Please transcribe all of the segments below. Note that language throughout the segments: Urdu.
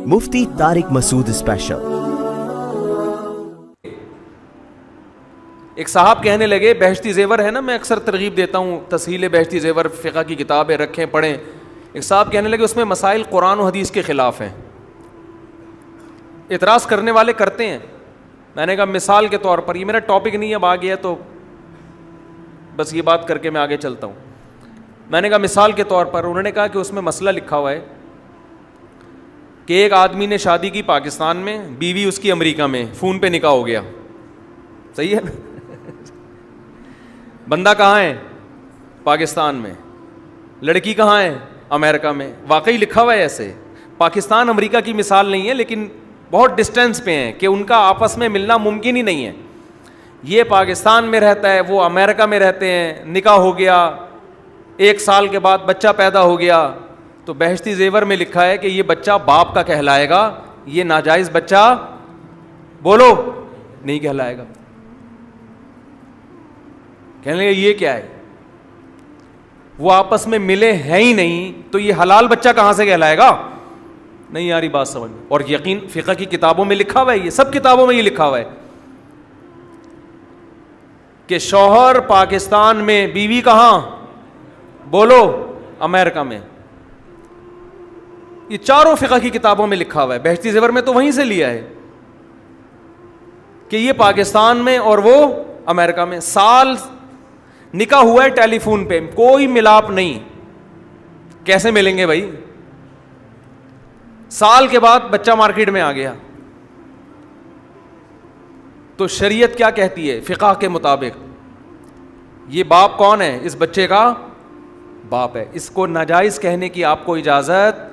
مفتی طارق مسعود اسپیشل۔ ایک صاحب کہنے لگے بہشتی زیور ہے نا، میں اکثر ترغیب دیتا ہوں، تسہیل بہشتی زیور فقہ کی کتاب ہے، رکھیں پڑھیں۔ ایک صاحب کہنے لگے اس میں مسائل قرآن و حدیث کے خلاف ہیں، اعتراض کرنے والے کرتے ہیں۔ میں نے کہا مثال کے طور پر، یہ میرا ٹاپک نہیں ہے، اب آ گیا تو بس یہ بات کر کے میں آگے چلتا ہوں۔ میں نے کہا مثال کے طور پر، انہوں نے کہا کہ اس میں مسئلہ لکھا ہوا ہے کہ ایک آدمی نے شادی کی پاکستان میں، بیوی اس کی امریکہ میں، فون پہ نکاح ہو گیا، صحیح ہے نا؟ بندہ کہاں ہے؟ پاکستان میں، لڑکی کہاں ہے؟ امریکہ میں۔ واقعی لکھا ہوا ہے ایسے، پاکستان امریکہ کی مثال نہیں ہے، لیکن بہت ڈسٹینس پہ ہیں کہ ان کا آپس میں ملنا ممکن ہی نہیں ہے۔ یہ پاکستان میں رہتا ہے، وہ امریکہ میں رہتے ہیں، نکاح ہو گیا، 1 سال کے بعد بچہ پیدا ہو گیا، تو بہشتی زیور میں لکھا ہے کہ یہ بچہ باپ کا کہلائے گا، یہ ناجائز بچہ بولو نہیں کہلائے گا۔ کہنے لگے یہ کیا ہے؟ وہ آپس میں ملے ہیں ہی نہیں، تو یہ حلال بچہ کہاں سے کہلائے گا؟ نہیں یاری بات سمجھ میں۔ اور یقین فقہ کی کتابوں میں لکھا ہوا ہے، یہ سب کتابوں میں یہ لکھا ہوا ہے کہ شوہر پاکستان میں، بیوی کہاں؟ بولو امریکہ میں۔ یہ چاروں فقہ کی کتابوں میں لکھا ہوا ہے، بہشتی زیور میں تو وہیں سے لیا ہے کہ یہ پاکستان میں اور وہ امریکہ میں۔ سال نکاح ہوا ہے ٹیلی فون پہ، کوئی ملاپ نہیں، کیسے ملیں گے بھائی؟ سال کے بعد بچہ مارکیٹ میں آ گیا، تو شریعت کیا کہتی ہے فقہ کے مطابق؟ یہ باپ کون ہے؟ اس بچے کا باپ ہے، اس کو ناجائز کہنے کی آپ کو اجازت،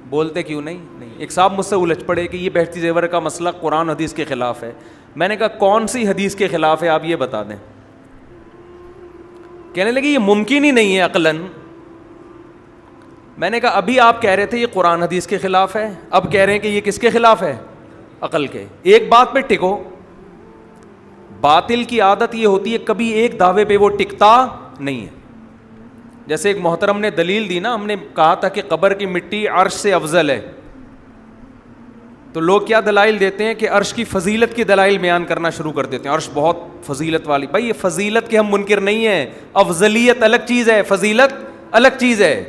بولتے کیوں نہیں؟ ایک صاحب مجھ سے الجھ پڑے کہ یہ بہشتی زیور کا مسئلہ قرآن حدیث کے خلاف ہے۔ میں نے کہا کون سی حدیث کے خلاف ہے آپ یہ بتا دیں۔ کہنے لگے یہ ممکن ہی نہیں ہے عقلاً۔ میں نے کہا ابھی آپ کہہ رہے تھے یہ قرآن حدیث کے خلاف ہے، اب کہہ رہے ہیں کہ یہ کس کے خلاف ہے؟ عقل کے۔ ایک بات پہ ٹکو۔ باطل کی عادت یہ ہوتی ہے کبھی ایک دعوے پہ وہ ٹکتا نہیں ہے۔ جیسے ایک محترم نے دلیل دی نا، ہم نے کہا تھا کہ قبر کی مٹی عرش سے افضل ہے، تو لوگ کیا دلائل دیتے ہیں کہ عرش کی فضیلت کی دلائل بیان کرنا شروع کر دیتے ہیں، عرش بہت فضیلت والی۔ بھائی یہ فضیلت کے ہم منکر نہیں ہیں، افضلیت الگ چیز ہے، فضیلت الگ چیز ہے۔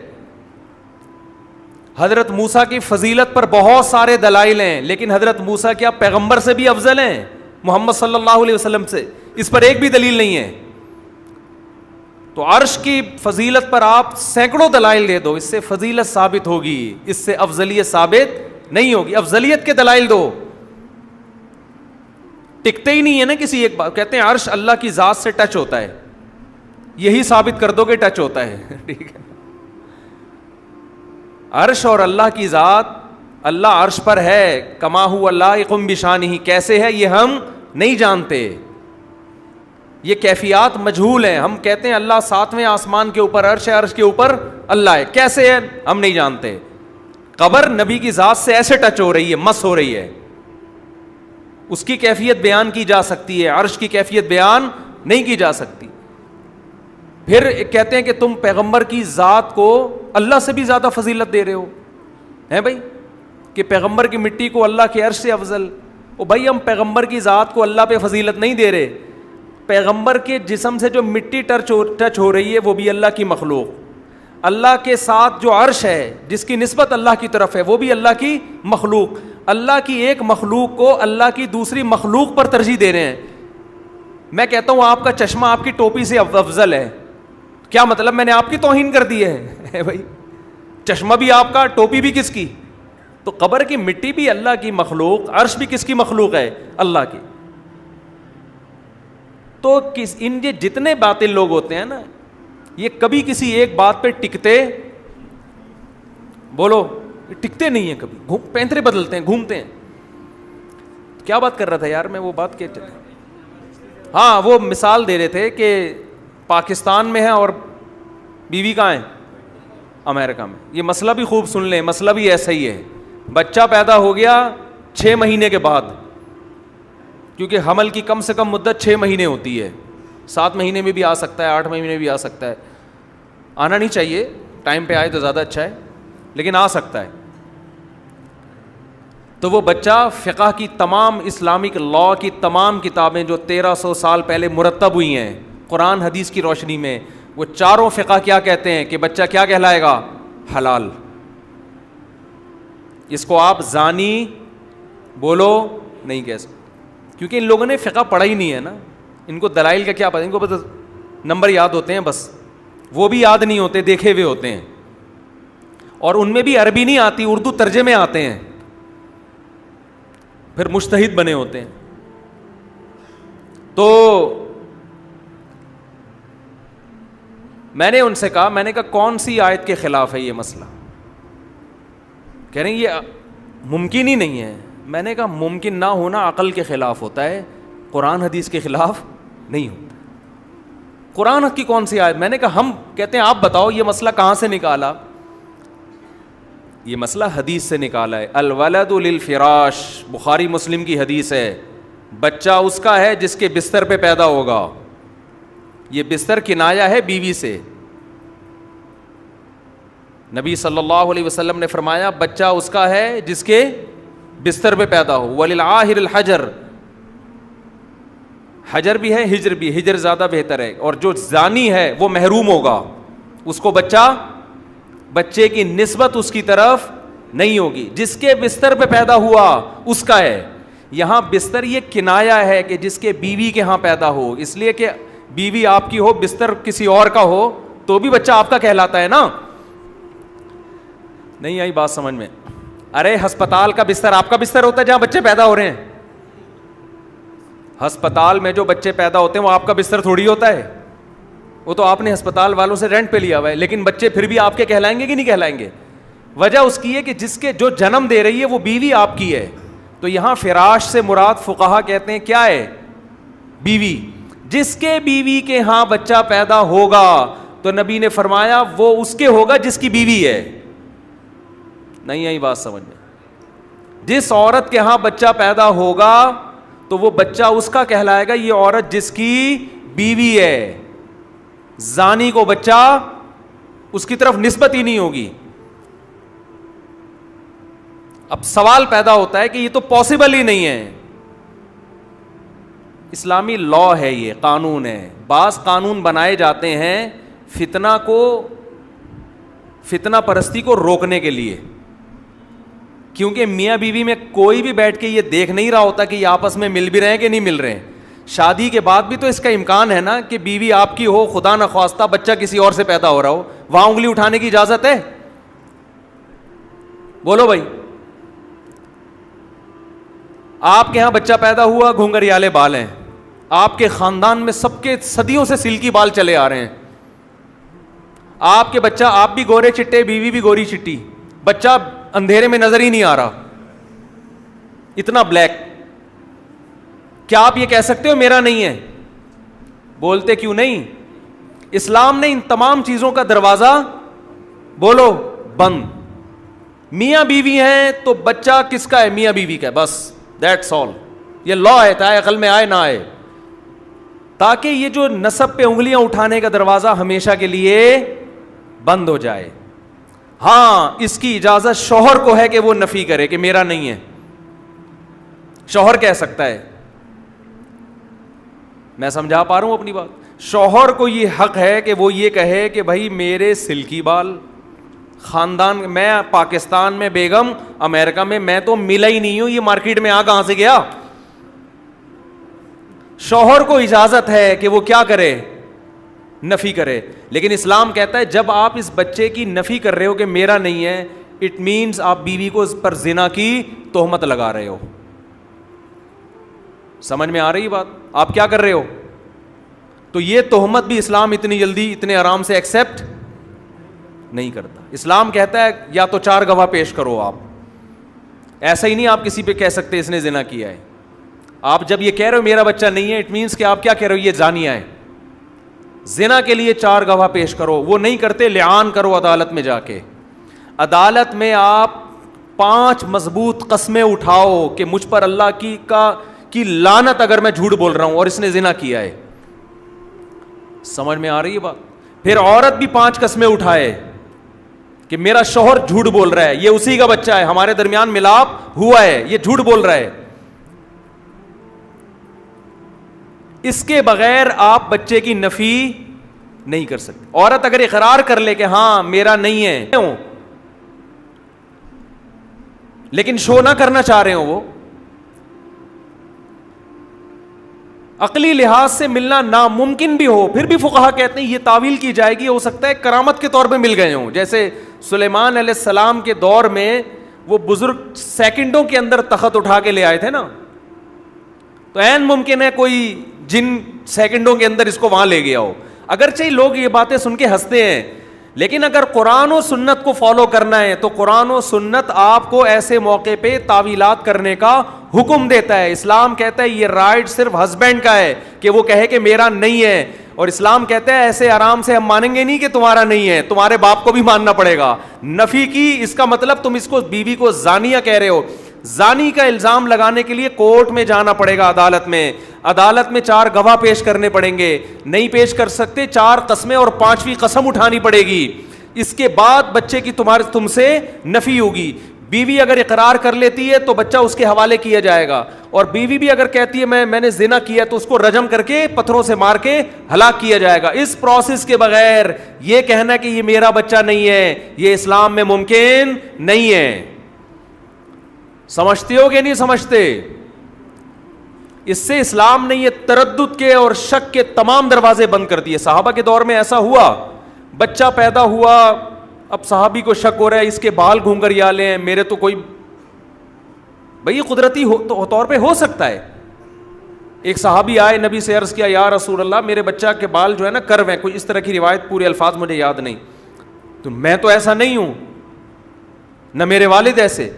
حضرت موسیٰ کی فضیلت پر بہت سارے دلائل ہیں، لیکن حضرت موسیٰ کیا پیغمبر سے بھی افضل ہیں؟ محمد صلی اللہ علیہ وسلم سے؟ اس پر ایک بھی دلیل نہیں ہے۔ تو عرش کی فضیلت پر آپ سینکڑوں دلائل دے دو، اس سے فضیلت ثابت ہوگی، اس سے افضلیت ثابت نہیں ہوگی۔ افضلیت کے دلائل دو، ٹکتے ہی نہیں ہے نا کسی ایک بات۔ کہتے ہیں عرش اللہ کی ذات سے ٹچ ہوتا ہے، یہی ثابت کر دو کہ ٹچ ہوتا ہے، ٹھیک ہے؟ عرش اور اللہ کی ذات، اللہ عرش پر ہے، کما هو لائق بشانہ، کیسے ہے یہ ہم نہیں جانتے، یہ کیفیات مجہول ہیں۔ ہم کہتے ہیں اللہ 7ویں آسمان کے اوپر عرش ہے، عرش کے اوپر اللہ ہے، کیسے ہے ہم نہیں جانتے۔ قبر نبی کی ذات سے ایسے ٹچ ہو رہی ہے، مس ہو رہی ہے، اس کی کیفیت بیان کی جا سکتی ہے، عرش کی کیفیت بیان نہیں کی جا سکتی۔ پھر کہتے ہیں کہ تم پیغمبر کی ذات کو اللہ سے بھی زیادہ فضیلت دے رہے ہو، ہیں بھائی، کہ پیغمبر کی مٹی کو اللہ کے عرش سے افضل۔ او بھائی ہم پیغمبر کی ذات کو اللہ پہ فضیلت نہیں دے رہے، پیغمبر کے جسم سے جو مٹی ٹچ ہو رہی ہے وہ بھی اللہ کی مخلوق، اللہ کے ساتھ جو عرش ہے جس کی نسبت اللہ کی طرف ہے وہ بھی اللہ کی مخلوق۔ اللہ کی ایک مخلوق کو اللہ کی دوسری مخلوق پر ترجیح دے رہے ہیں۔ میں کہتا ہوں آپ کا چشمہ آپ کی ٹوپی سے افضل ہے، کیا مطلب؟ میں نے آپ کی توہین کر دی ہے بھائی، چشمہ بھی آپ کا، ٹوپی بھی کس کی؟ تو قبر کی مٹی بھی اللہ کی مخلوق، عرش بھی کس کی مخلوق ہے؟ اللہ کی۔ تو ان یہ جتنے باطل لوگ ہوتے ہیں نا، یہ کبھی کسی ایک بات پہ ٹکتے، بولو ٹکتے نہیں ہیں، کبھی پینترے بدلتے ہیں، گھومتے ہیں۔ کیا بات کر رہا تھا یار میں؟ وہ بات کیا چلے، ہاں وہ مثال دے رہے تھے کہ پاکستان میں ہے اور بیوی کہاں ہے؟ امریکہ میں۔ یہ مسئلہ بھی خوب سن لیں، مسئلہ بھی ایسا ہی ہے۔ بچہ پیدا ہو گیا 6 مہینے کے بعد، کیونکہ حمل کی کم سے کم مدت 6 مہینے ہوتی ہے، 7 مہینے میں بھی آ سکتا ہے، 8 مہینے میں بھی آ سکتا ہے، آنا نہیں چاہیے، ٹائم پہ آئے تو زیادہ اچھا ہے، لیکن آ سکتا ہے۔ تو وہ بچہ فقہ کی تمام اسلامک لا کی تمام کتابیں جو 1300 سال پہلے مرتب ہوئی ہیں قرآن حدیث کی روشنی میں، وہ چاروں فقہ کیا کہتے ہیں کہ بچہ کیا کہلائے گا؟ حلال. اس کو آپ زانی بولو نہیں کہہ سکتے، کیونکہ ان لوگوں نے فقہ پڑھا ہی نہیں ہے نا. ان کو دلائل کا کیا پتہ، ان کو بس نمبر یاد ہوتے ہیں، بس وہ بھی یاد نہیں ہوتے، دیکھے ہوئے ہوتے ہیں، اور ان میں بھی عربی نہیں آتی، اردو ترجمے آتے ہیں، پھر مجتہد بنے ہوتے ہیں. تو میں نے ان سے کہا، میں نے کہا کون سی آیت کے خلاف ہے یہ مسئلہ؟ کہہ رہے ہیں یہ ممکن ہی نہیں ہے. میں نے کہا ممکن نہ ہونا عقل کے خلاف ہوتا ہے، قرآن حدیث کے خلاف نہیں ہوتا. قرآن کی کون سی آیت؟ میں نے کہا ہم کہتے ہیں آپ بتاؤ یہ مسئلہ کہاں سے نکالا؟ یہ مسئلہ حدیث سے نکالا ہے. الولد للفراش، بخاری مسلم کی حدیث ہے، بچہ اس کا ہے جس کے بستر پہ پیدا ہوگا. یہ بستر کنایہ ہے بیوی سے. نبی صلی اللہ علیہ وسلم نے فرمایا بچہ اس کا ہے جس کے بستر پہ پیدا ہو. وللعاہر الحجر، حجر بھی ہے ہجر بھی، ہجر زیادہ بہتر ہے. اور جو زانی ہے وہ محروم ہوگا، اس کو بچے کی نسبت اس کی طرف نہیں ہوگی. جس کے بستر پہ پیدا ہوا اس کا ہے. یہاں بستر یہ کنایا ہے کہ جس کے بیوی کے ہاں پیدا ہو، اس لیے کہ بیوی آپ کی ہو، بستر کسی اور کا ہو تو بھی بچہ آپ کا کہلاتا ہے نا. نہیں آئی بات سمجھ میں؟ ارے ہسپتال کا بستر آپ کا بستر ہوتا ہے جہاں بچے پیدا ہو رہے ہیں. ہسپتال میں جو بچے پیدا ہوتے ہیں وہ آپ کا بستر تھوڑی ہوتا ہے، وہ تو آپ نے ہسپتال والوں سے رینٹ پہ لیا ہوا ہے. لیکن بچے پھر بھی آپ کے کہلائیں گے کہ نہیں کہلائیں گے؟ وجہ اس کی ہے کہ جس کے جو جنم دے رہی ہے وہ بیوی آپ کی ہے. تو یہاں فراش سے مراد فقہا کہتے ہیں کیا ہے؟ بیوی. جس کے بیوی کے ہاں بچہ پیدا ہوگا تو نبی نے فرمایا وہ اس کے ہوگا جس کی بیوی ہے. نہیں آئی بات سمجھ میں؟ جس عورت کے ہاں بچہ پیدا ہوگا تو وہ بچہ اس کا کہلائے گا، یہ عورت جس کی بیوی ہے. زانی کو بچہ اس کی طرف نسبت ہی نہیں ہوگی. اب سوال پیدا ہوتا ہے کہ یہ تو پاسبل ہی نہیں ہے. اسلامی لا ہے، یہ قانون ہے. بعض قانون بنائے جاتے ہیں فتنہ پرستی کو روکنے کے لیے، کیونکہ میاں بیوی میں کوئی بھی بیٹھ کے یہ دیکھ نہیں رہا ہوتا کہ یہ آپس میں مل بھی رہے ہیں کہ نہیں مل رہے ہیں. شادی کے بعد بھی تو اس کا امکان ہے نا کہ بیوی آپ کی ہو، خدا نخواستہ بچہ کسی اور سے پیدا ہو رہا ہو، وہاں انگلی اٹھانے کی اجازت ہے؟ بولو بھائی. آپ کے ہاں بچہ پیدا ہوا، گھنگریالے بال ہیں، آپ کے خاندان میں سب کے صدیوں سے سلکی بال چلے آ رہے ہیں. آپ کے بچہ، آپ بھی گورے چٹے، بیوی بھی گوری چٹی، بچہ اندھیرے میں نظر ہی نہیں آ رہا، اتنا بلیک. کیا آپ یہ کہہ سکتے ہو میرا نہیں ہے؟ بولتے کیوں نہیں؟ اسلام نے ان تمام چیزوں کا دروازہ بولو بند. میاں بیوی ہیں تو بچہ کس کا ہے؟ میاں بیوی کا ہے، بس دیٹس آل. یہ لا ہے، چاہے عقل میں آئے نہ آئے، تاکہ یہ جو نسب پہ انگلیاں اٹھانے کا دروازہ ہمیشہ کے لیے بند ہو جائے. ہاں اس کی اجازت شوہر کو ہے کہ وہ نفی کرے کہ میرا نہیں ہے. شوہر کہہ سکتا ہے. میں سمجھا پا رہا ہوں اپنی بات؟ شوہر کو یہ حق ہے کہ وہ یہ کہے کہ بھائی میرے سلکی بال خاندان میں، پاکستان میں بیگم، امریکہ میں تو ملا ہی نہیں ہوں، یہ مارکیٹ میں کہاں سے گیا؟ شوہر کو اجازت ہے کہ وہ کیا کرے؟ نفی کرے. لیکن اسلام کہتا ہے جب آپ اس بچے کی نفی کر رہے ہو کہ میرا نہیں ہے، اٹ مینز آپ بیوی کو اس پر زنا کی تہمت لگا رہے ہو. سمجھ میں آ رہی بات؟ آپ کیا کر رہے ہو؟ تو یہ تہمت بھی اسلام اتنی جلدی اتنے آرام سے ایکسیپٹ نہیں کرتا. اسلام کہتا ہے یا تو 4 گواہ پیش کرو. آپ ایسا ہی نہیں آپ کسی پہ کہہ سکتے اس نے زنا کیا ہے. آپ جب یہ کہہ رہے ہو میرا بچہ نہیں ہے، اٹ مینس کہ آپ کیا کہہ رہے ہو؟ یہ زانیہ ہے. زنا کے لیے 4 گواہ پیش کرو. وہ نہیں کرتے، لعان کرو عدالت میں جا کے. عدالت میں آپ 5 مضبوط قسمیں اٹھاؤ کہ مجھ پر اللہ کی لعنت اگر میں جھوٹ بول رہا ہوں اور اس نے زنا کیا ہے. سمجھ میں آ رہی ہے بات؟ پھر عورت بھی 5 قسمیں اٹھائے کہ کہ میرا شوہر جھوٹ بول رہا ہے, یہ اسی کا بچہ ہے, ہمارے درمیان ملاپ ہوا ہے, یہ جھوٹ بول رہا ہے. اس کے بغیر آپ بچے کی نفی نہیں کر سکتے. عورت اگر اقرار کر لے کہ ہاں میرا نہیں ہے, لیکن شو نہ کرنا چاہ رہے ہوں, وہ عقلی لحاظ سے ملنا ناممکن بھی ہو, پھر بھی فقہا کہتے ہیں یہ تعویل کی جائے گی, ہو سکتا ہے کرامت کے طور پہ مل گئے ہوں. جیسے سلیمان علیہ السلام کے دور میں وہ بزرگ سیکنڈوں کے اندر تخت اٹھا کے لے آئے تھے نا, تو عین ممکن ہے کوئی جن سیکنڈوں کے اندر اس کو وہاں لے گیا ہو. اگرچہ لوگ یہ باتیں سن کے ہنستے ہیں, لیکن اگر قرآن و سنت کو فالو کرنا ہے تو قرآن و سنت آپ کو ایسے موقع پہ تعویلات کرنے کا حکم دیتا ہے. اسلام کہتا ہے یہ رائٹ صرف ہسبینڈ کا ہے کہ وہ کہے کہ میرا نہیں ہے, اور اسلام کہتا ہے ایسے آرام سے ہم مانیں گے نہیں کہ تمہارا نہیں ہے, تمہارے باپ کو بھی ماننا پڑے گا. نفی کی اس کا مطلب تم اس کو بیوی کو زانیہ کہہ رہے ہو, زانی کا الزام لگانے کے لیے کورٹ میں جانا پڑے گا, عدالت میں 4 گواہ پیش کرنے پڑیں گے, نہیں پیش کر سکتے 4 قسمیں اور 5ویں قسم اٹھانی پڑے گی, اس کے بعد بچے کی تم سے نفی ہوگی. بیوی اگر اقرار کر لیتی ہے تو بچہ اس کے حوالے کیا جائے گا, اور بیوی بھی اگر کہتی ہے میں نے زنا کیا تو اس کو رجم کر کے پتھروں سے مار کے ہلاک کیا جائے گا. اس پروسیس کے بغیر یہ کہنا کہ یہ میرا بچہ نہیں ہے, یہ اسلام میں ممکن نہیں ہے. سمجھتے ہو کہ نہیں سمجھتے؟ اس سے اسلام نے یہ تردد کے اور شک کے تمام دروازے بند کر دیے. صحابہ کے دور میں ایسا ہوا, بچہ پیدا ہوا, اب صحابی کو شک ہو رہا ہے اس کے بال گھونگھریالے ہیں, میرے تو کوئی, بھئی قدرتی طور پہ ہو سکتا ہے. ایک صحابی آئے نبی سے عرض کیا یا رسول اللہ میرے بچہ کے بال جو ہے نا کرو ہیں, کوئی اس طرح کی روایت, پورے الفاظ مجھے یاد نہیں, تو میں تو ایسا نہیں ہوں, نہ میرے والد ایسے.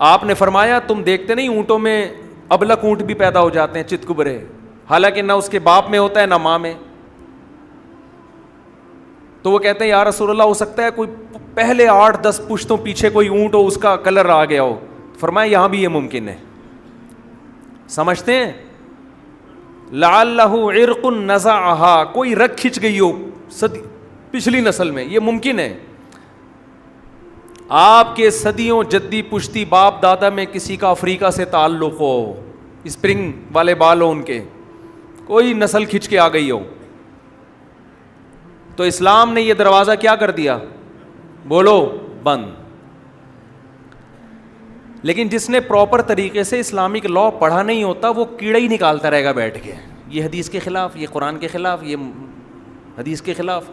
آپ نے فرمایا تم دیکھتے نہیں اونٹوں میں ابلک اونٹ بھی پیدا ہو جاتے ہیں چتکبرے, حالانکہ نہ اس کے باپ میں ہوتا ہے نہ ماں میں. تو وہ کہتے ہیں یا رسول اللہ ہو سکتا ہے کوئی پہلے 8-10 پشتوں پیچھے کوئی اونٹ ہو, اس کا کلر آ گیا ہو. فرمایا یہاں بھی یہ ممکن ہے. سمجھتے ہیں؟ لعلہ عرق نزعہا, کوئی رگ کھچ گئی ہو پچھلی نسل میں, یہ ممکن ہے. آپ کے صدیوں جدی پشتی باپ دادا میں کسی کا افریقہ سے تعلق ہو, اسپرنگ والے بال ہو ان کے, کوئی نسل کھچ کے آ گئی ہو, تو اسلام نے یہ دروازہ کیا کر دیا؟ بولو بند. لیکن جس نے پراپر طریقے سے اسلامک لا پڑھا نہیں ہوتا وہ کیڑا ہی نکالتا رہے گا بیٹھ کے, یہ حدیث کے خلاف, یہ قرآن کے خلاف, یہ حدیث کے خلاف.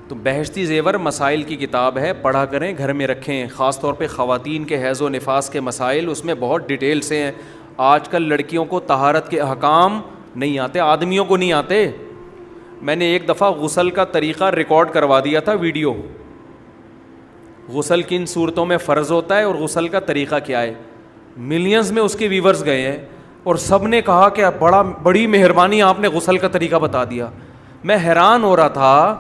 تو بہشتی زیور مسائل کی کتاب ہے, پڑھا کریں, گھر میں رکھیں, خاص طور پہ خواتین کے حیض و نفاس کے مسائل, اس میں بہت ڈیٹیل سے ہیں. آج کل لڑکیوں کو طہارت کے احکام نہیں آتے, آدمیوں کو نہیں آتے. میں نے ایک دفعہ غسل کا طریقہ ریکارڈ کروا دیا تھا ویڈیو, غسل کن صورتوں میں فرض ہوتا ہے اور غسل کا طریقہ کیا ہے. ملینز میں اس کے ویورز گئے ہیں اور سب نے کہا کہ بڑی مہربانی آپ نے غسل کا طریقہ بتا دیا. میں حیران ہو رہا تھا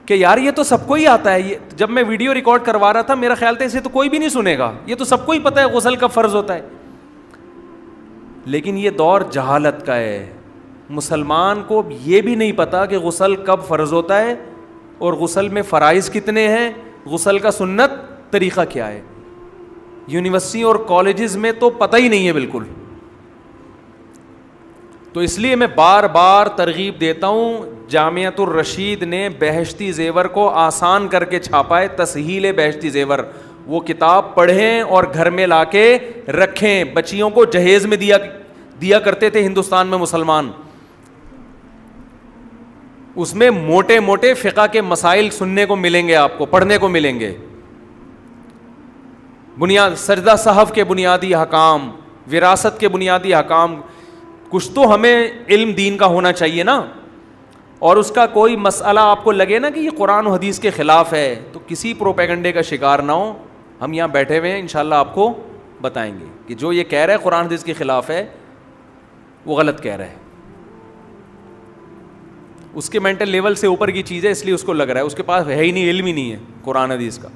کہ یار یہ تو سب کو ہی آتا ہے. جب میں ویڈیو ریکارڈ کروا رہا تھا میرا خیال تھا اسے تو کوئی بھی نہیں سنے گا, یہ تو سب کو ہی پتہ ہے غسل کب فرض ہوتا ہے. لیکن یہ دور جہالت کا ہے, مسلمان کو یہ بھی نہیں پتا کہ غسل کب فرض ہوتا ہے اور غسل میں فرائض کتنے ہیں, غسل کا سنت طریقہ کیا ہے. یونیورسٹی اور کالجز میں تو پتہ ہی نہیں ہے بالکل. تو اس لیے میں بار بار ترغیب دیتا ہوں, جامعۃ الرشید نے بہشتی زیور کو آسان کر کے چھاپا ہے, تسہیل بہشتی زیور. وہ کتاب پڑھیں اور گھر میں لا کے رکھیں. بچیوں کو جہیز میں دیا کرتے تھے ہندوستان میں مسلمان. اس میں موٹے موٹے فقہ کے مسائل سننے کو ملیں گے, آپ کو پڑھنے کو ملیں گے. سجدہ صحف کے بنیادی احکام, وراثت کے بنیادی احکام. کچھ تو ہمیں علم دین کا ہونا چاہیے نا, اور اس کا کوئی مسئلہ آپ کو لگے نا کہ یہ قرآن و حدیث کے خلاف ہے تو کسی پروپیگنڈے کا شکار نہ ہو. ہم یہاں بیٹھے ہوئے ہیں, انشاءاللہ آپ کو بتائیں گے کہ جو یہ کہہ رہا ہے قرآن حدیث کے خلاف ہے وہ غلط کہہ رہا ہے. اس کے مینٹل لیول سے اوپر کی چیز ہے, اس لیے اس کو لگ رہا ہے, اس کے پاس ہے ہی نہیں, علم ہی نہیں ہے قرآن حدیث کا.